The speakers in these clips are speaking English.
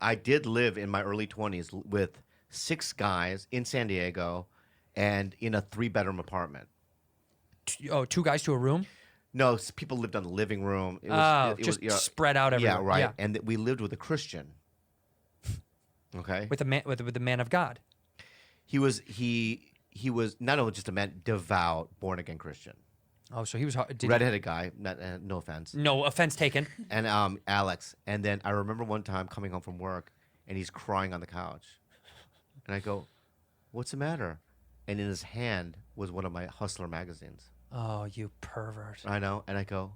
I did live in my early 20s with 6 guys in San Diego and in a 3-bedroom apartment. Oh, 2 guys to a room? No, people lived on the living room. It was, just you know, spread out everywhere. Yeah, right. Yeah. And we lived with a Christian. Okay. With the man of God. He was not only just a man, devout, born again Christian. Oh, so he was redheaded guy. No offense. No offense taken. And Alex. And then I remember one time coming home from work, and he's crying on the couch, and I go, "What's the matter?" And in his hand was one of my Hustler magazines. Oh, you pervert! I know. And I go,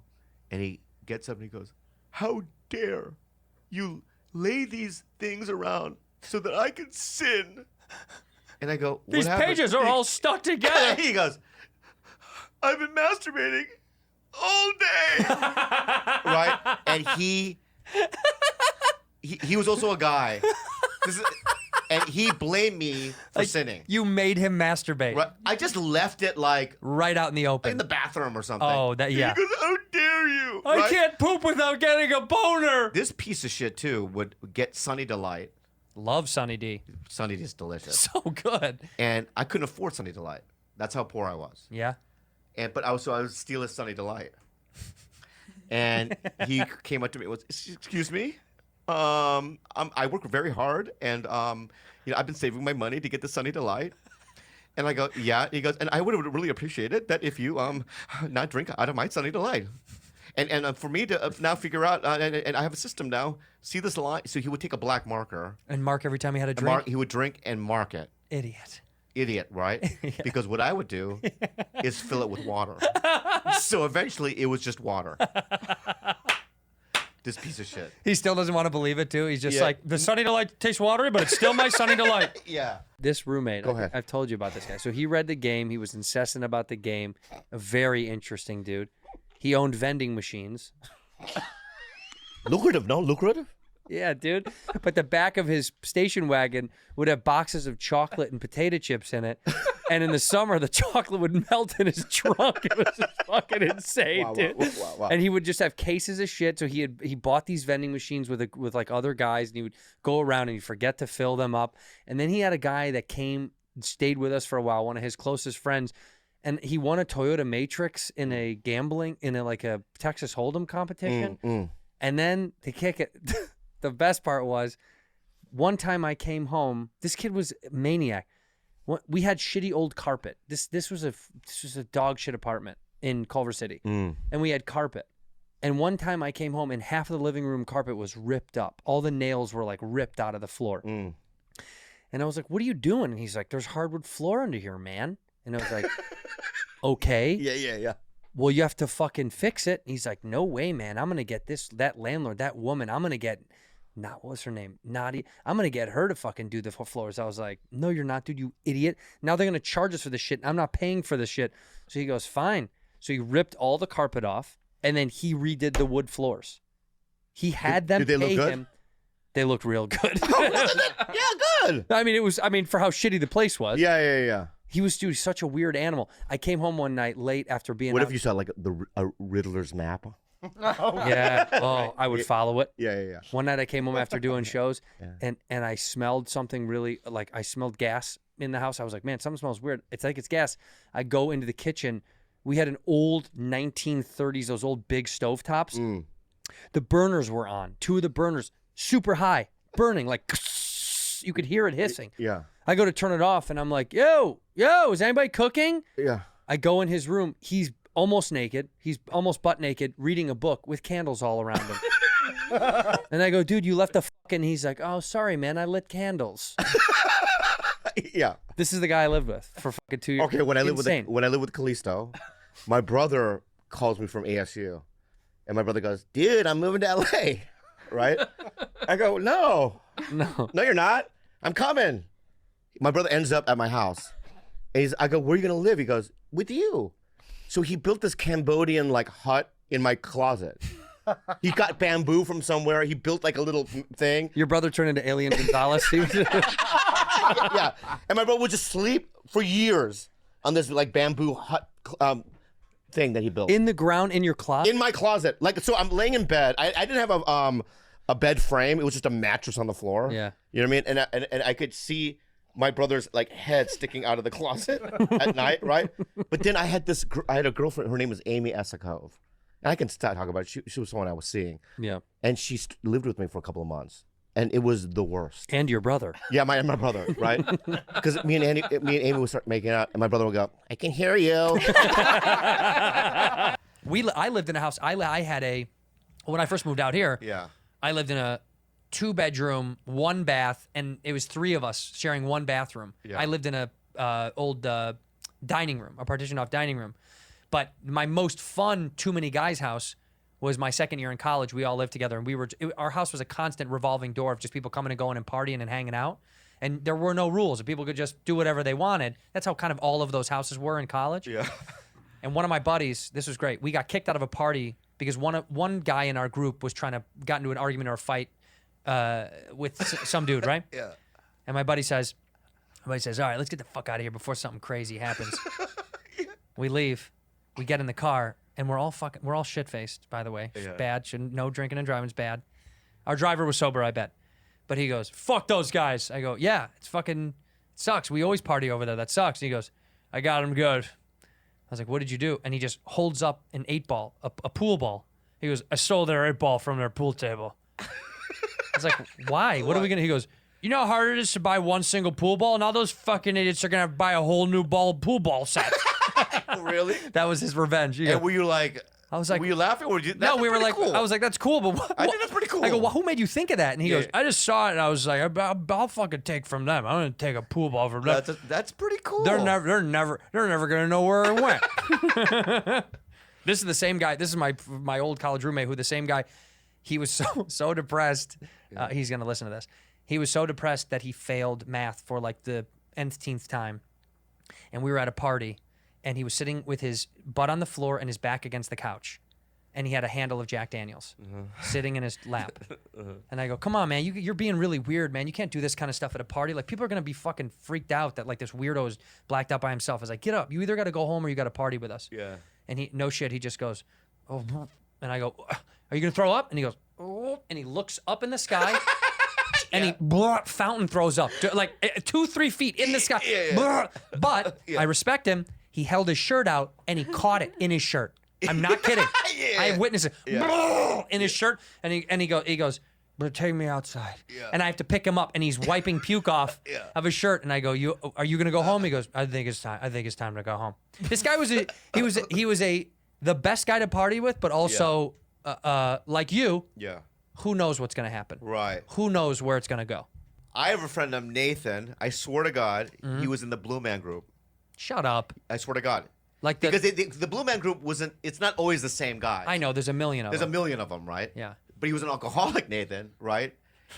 and he gets up and he goes, "How dare you lay these things around so that I can sin?" And I go, "These pages are all stuck together." He goes, "I've been masturbating all day." Right? And he was also a guy. And he blamed me for sinning. You made him masturbate. Right? I just left it like right out in the open. In the bathroom or something. Oh, yeah. He goes, "How dare you?" I can't poop without getting a boner. This piece of shit, too, would get Sunny Delight. Love Sunny D. Sunny D is delicious. So good. And I couldn't afford Sunny Delight. That's how poor I was. Yeah. But I would steal his Sunny Delight. And he came up to me and was, "Excuse me? I work very hard, and I've been saving my money to get the Sunny Delight." And I go, "Yeah." He goes, "And I would really appreciate it that if you not drink out of my Sunny Delight." And for me to now figure out, and I have a system now, see this line? So he would take a black marker. And mark every time he had a drink? He would drink and mark it. Idiot, right? Yeah. Because what I would do is fill it with water. So eventually it was just water. This piece of shit. He still doesn't want to believe it, too. He's just like, the Sunny Delight tastes watery, but it's still my Sunny Delight. Yeah. This roommate, Go ahead. I've told you about this guy. So he read the game. He was incessant about the game. A very interesting dude. He owned vending machines. Lucrative, no? Lucrative? Yeah, dude. But the back of his station wagon would have boxes of chocolate and potato chips in it. And in the summer, the chocolate would melt in his trunk. It was just fucking insane, dude. Wow. And he would just have cases of shit. So he bought these vending machines with like other guys, and he would go around and he'd forget to fill them up. And then he had a guy that came and stayed with us for a while, one of his closest friends. And he won a Toyota Matrix in a Texas Hold'em competition. And then to kick it, the best part was, one time I came home, this kid was Maniac. We had shitty old carpet. This was a dog shit apartment in Culver City. And we had carpet. And one time I came home and half of the living room carpet was ripped up. All the nails were like ripped out of the floor. And I was like, "What are you doing?" And he's like, "There's hardwood floor under here, man." And I was like, "Okay. Yeah. Well, you have to fucking fix it." And he's like, "No way, man. I'm going to get that landlord, that woman. I'm going to get, what was her name? Naughty. I'm going to get her to fucking do the floors." I was like, "No, you're not, dude, you idiot. Now they're going to charge us for this shit. I'm not paying for this shit." So he goes, "Fine." So he ripped all the carpet off, and then he redid the wood floors. He had them Did they pay look good? him. They looked real good. Yeah, good. I mean, for how shitty the place was. Yeah. He was, dude, such a weird animal. I came home one night late after being What out. if you saw like a Riddler's map? Yeah. Oh, I would follow it. Yeah. One night I came home after doing shows, and I smelled something really, like I smelled gas in the house. I was like, "Man, something smells weird. It's like it's gas." I go into the kitchen. We had an old 1930s, those old big stovetops. The burners were on. 2 of the burners, super high, burning, like you could hear it hissing. Yeah. I go to turn it off, and I'm like, yo, is anybody cooking? Yeah. I go in his room. He's almost naked. He's almost butt naked, reading a book with candles all around him. And I go, "Dude, you left the fucking..." He's like, "Oh, sorry, man. I lit candles." Yeah. This is the guy I lived with for fucking 2 years. Okay, when I lived Insane. with Calisto, my brother calls me from ASU, and my brother goes, "Dude, I'm moving to LA," right? I go, No, you're not. I'm coming." My brother ends up at my house, and I go, "Where are you gonna live?" He goes, "With you." So he built this Cambodian like hut in my closet. He got bamboo from somewhere. He built like a little thing. Your brother turned into Alien Gonzalez. Yeah, and my brother would just sleep for years on this like bamboo hut thing that he built In the ground in your closet? in my closet. Like, so I'm laying in bed. I didn't have a bed frame. It was just a mattress on the floor. Yeah. You know what I mean? And I could see my brother's like head sticking out of the closet at night, right? But then I had a girlfriend. Her name was Amy Essakov. And I can start talking about it. She was someone I was seeing. Yeah. And she lived with me for a couple of months. And it was the worst. And your brother. Yeah, my brother, right? Because me and Amy would start making out, and my brother would go, "I can hear you." I lived in a house. I had when I first moved out here. Yeah. I lived in a 2-bedroom, 1 bath, and it was 3 of us sharing 1 bathroom. Yeah. I lived in a old dining room, a partition off dining room. But my most fun too many guys house was my second year in college. We all lived together, and our house was a constant revolving door of just people coming and going and partying and hanging out. And there were no rules, and people could just do whatever they wanted. That's how kind of all of those houses were in college. Yeah. And one of my buddies, this was great. We got kicked out of a party because one guy in our group got into an argument or a fight with some dude, right? Yeah. And my buddy says, all right, let's get the fuck out of here before something crazy happens. Yeah. We leave. We get in the car, and we're all shit-faced, by the way. Yeah. Bad. No drinking and driving is bad. Our driver was sober, I bet. But he goes, fuck those guys. I go, yeah, it sucks. We always party over there. That sucks. And he goes, I got him good. I was like, what did you do? And he just holds up an 8-ball, a pool ball. He goes, I stole their 8-ball from their pool table. I was like, why? What are we going to? He goes, you know how hard it is to buy one single pool ball? Now those fucking idiots are going to buy a whole new pool ball set. Really? That was his revenge. And were you like? I was like, were you laughing or did you? No, we were like, cool. I was like, that's cool, but what? I think that's pretty cool. I go, well, who made you think of that? And he Yeah. goes, I just saw it, and I was like, I'll fucking take from them. I'm gonna take a pool ball from them. That's pretty cool. They're never gonna know where it went. This is the same guy. This is my old college roommate. Who the same guy? He was so depressed. He's gonna listen to this. He was so depressed that he failed math for like the nth time, and we were at a party. And he was sitting with his butt on the floor and his back against the couch. And he had a handle of Jack Daniels sitting in his lap. And I go, come on, man, you're being really weird, man. You can't do this kind of stuff at a party. Like, people are going to be fucking freaked out that, like, this weirdo is blacked out by himself. I was like, get up. You either got to go home or you got to party with us. Yeah. And he, no shit, he just goes, oh. And I go, are you going to throw up? And he goes, oh. And he looks up in the sky. And he fountain throws up. Like, 2-3 feet in the sky. Yeah. But I respect him. He held his shirt out, and he caught it in his shirt. I'm not kidding. Yeah. I have witnessed it in his shirt, and he goes, but take me outside. Yeah. And I have to pick him up, and he's wiping puke off of his shirt, and I go, are you gonna go home? He goes, I think it's time to go home. This guy was the best guy to party with, but also like you. Yeah. Who knows what's gonna happen? Right. Who knows where it's gonna go? I have a friend named Nathan. I swear to God, he was in the Blue Man Group. Shut up. I swear to God. Like because the Blue Man Group wasn't. It's not always the same guy. I know. There's a million of them. There's a million of them, right? Yeah. But he was an alcoholic, Nathan, right?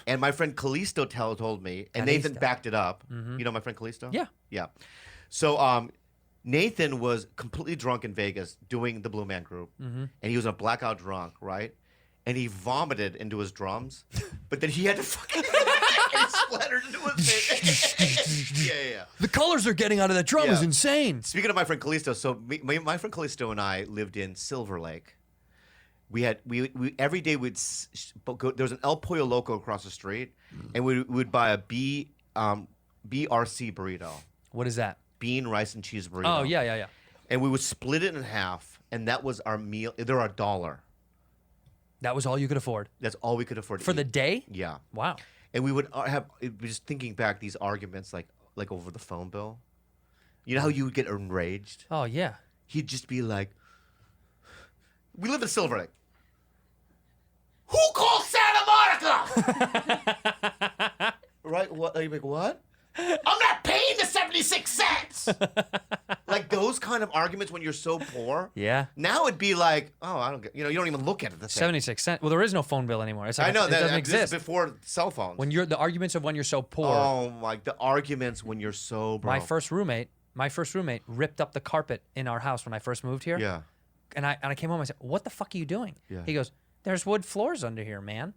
And my friend Calisto told me, and Nathan backed it up. You know my friend Calisto? Yeah. Yeah. So Nathan was completely drunk in Vegas doing the Blue Man Group, and he was a blackout drunk, right? And he vomited into his drums, but then he had to fucking it splattered into his face. Yeah. The colors they're getting out of that drum is insane. Speaking of my friend Calisto, so my friend Calisto and I lived in Silver Lake. We every day we'd go, there was an El Pollo Loco across the street, and we would buy a BRC burrito. What is that? Bean, rice, and cheese burrito. Oh yeah. And we would split it in half, and that was our meal. They're $1. That was all you could afford That's all we could afford for the day. Yeah. Wow. And we would have just thinking back these arguments like over the phone bill. You know how you would get enraged? Oh yeah. He'd just be like, "We live in Silver Lake. Who called Santa Monica?" Right? What? Like, what? I'm not paying the 76 cents. Like those kind of arguments when you're so poor. Yeah. Now it'd be like, oh, I don't get. You don't even look at it. 76 cents. Well, there is no phone bill anymore. It's like I know it that doesn't this exist. is before cell phones. When you're the arguments of when you're so poor. Oh my! The arguments when you're so broke. My first roommate ripped up the carpet in our house when I first moved here. Yeah. And I came home and I said, "What the fuck are you doing?" Yeah. He goes, "There's wood floors under here, man."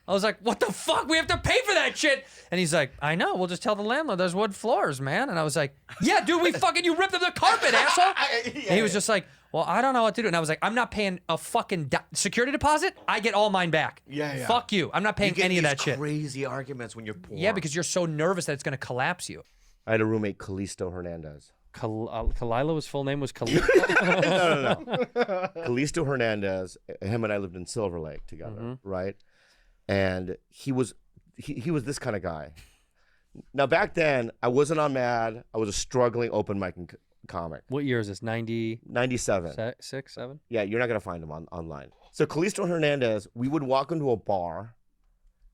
I was like, "What the fuck? We have to pay for that shit." And he's like, "I know. We'll just tell the landlord there's wood floors, man." And I was like, "Yeah, dude, you ripped up the carpet, asshole." And he was just like, well, I don't know what to do. And I was like, I'm not paying a fucking security deposit. I get all mine back. Yeah. Fuck you. I'm not You paying get any of these that shit. crazy arguments when you're poor. Yeah, because you're so nervous that it's going to collapse you. I had a roommate, Calisto Hernandez. Kalila's full name was Calisto. No. Calisto Hernandez. Him and I lived in Silver Lake together, right? And he was this kind of guy. Now back then, I wasn't on Mad. I was a struggling open mic comic. What year is this? 97. 96, 7? Yeah, you're not gonna find him online. So Calisto Hernandez, we would walk into a bar,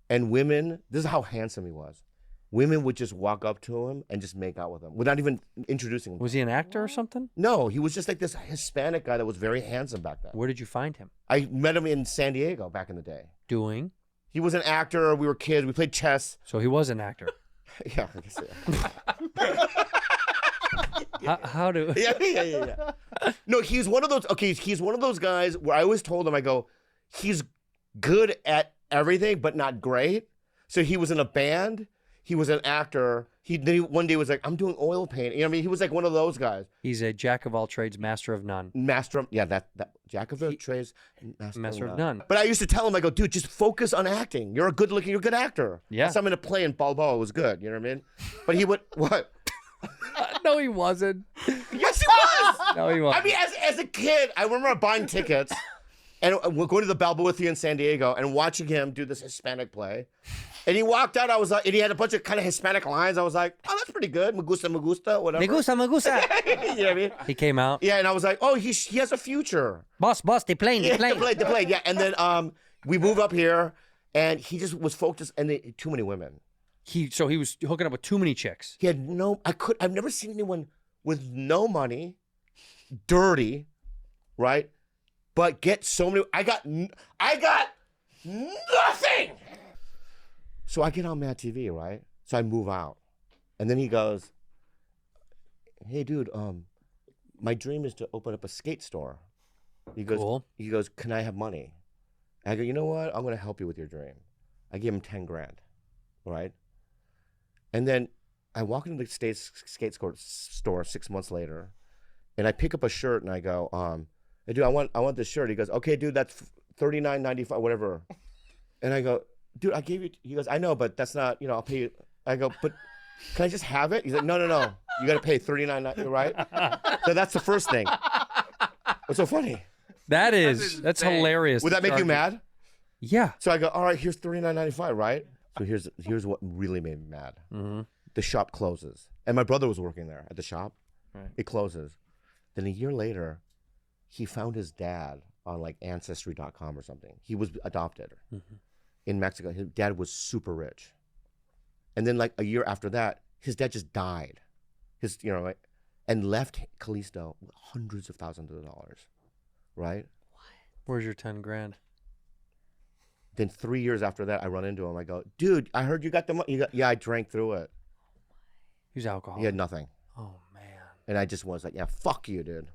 and women. This is how handsome he was. Women would just walk up to him and just make out with him without even introducing him. Was he an actor or something? No, he was just like this Hispanic guy that was very handsome back then. Where did you find him? I met him in San Diego back in the day. Doing? He was an actor. We were kids. We played chess. So he was an actor. Yeah, I guess, yeah. How do? Yeah. No, he's one of those. Okay, he's one of those guys where I always told him, I go, he's good at everything, but not great. So he was in a band. He was an actor. He one day was like, I'm doing oil painting. You know what I mean? He was like one of those guys. He's a jack of all trades, master of none. Master of, yeah, that jack of all trades, Master of none. But I used to tell him, I go, dude, just focus on acting. You're a good actor. Yeah. Something to play in Balboa was good. You know what I mean? But he would, what? No, he wasn't. Yes, he was. No, he wasn't. I mean, as a kid, I remember buying tickets and we're going to the Balboa Theater in San Diego and watching him do this Hispanic play. And he walked out. I was like, and he had a bunch of kind of Hispanic lines. I was like, oh, that's pretty good. Me gusta, whatever. Me gusta. You know what I mean? He came out. Yeah, and I was like, oh, he has a future. Boss, the plane. Yeah, the plane. Yeah, and then we moved up here, and he just was focused, and too many women. So he was hooking up with too many chicks. He had I've never seen anyone with no money, dirty, right? But get so many. I got nothing. So I get on Mad TV, right? So I move out, and then he goes, "Hey, dude, my dream is to open up a skate store." He goes, Cool. He goes, "Can I have money?" I go, "You know what? I'm going to help you with your dream." I give him 10 grand, right? And then I walk into the skate store 6 months later, and I pick up a shirt and I go, "Hey, dude, I want this shirt." He goes, "Okay, dude, that's $39.95, whatever." And I go, "Dude, I gave you." He goes, "I know, but that's not. I'll pay you." I go, "But can I just have it?" He's like, "No. You got to pay $39.95, right?" So that's the first thing. What's so funny? That's hilarious. Would that make you mad? Yeah. So I go, "All right, here's $39.95, right?" So here's what really made me mad. Mm-hmm. The shop closes, and my brother was working there at the shop. Right. It closes. Then a year later, he found his dad on like Ancestry.com or something. He was adopted in Mexico. His dad was super rich, and then like a year after that, his dad just died. And left Calisto with hundreds of thousands of dollars, right? Where's your 10 grand? Then 3 years after that, I run into him. I go, "Dude, I heard you got the money." Yeah, I drank through it. He was alcoholic. He had nothing. Oh man. And I just was like, "Yeah, fuck you, dude."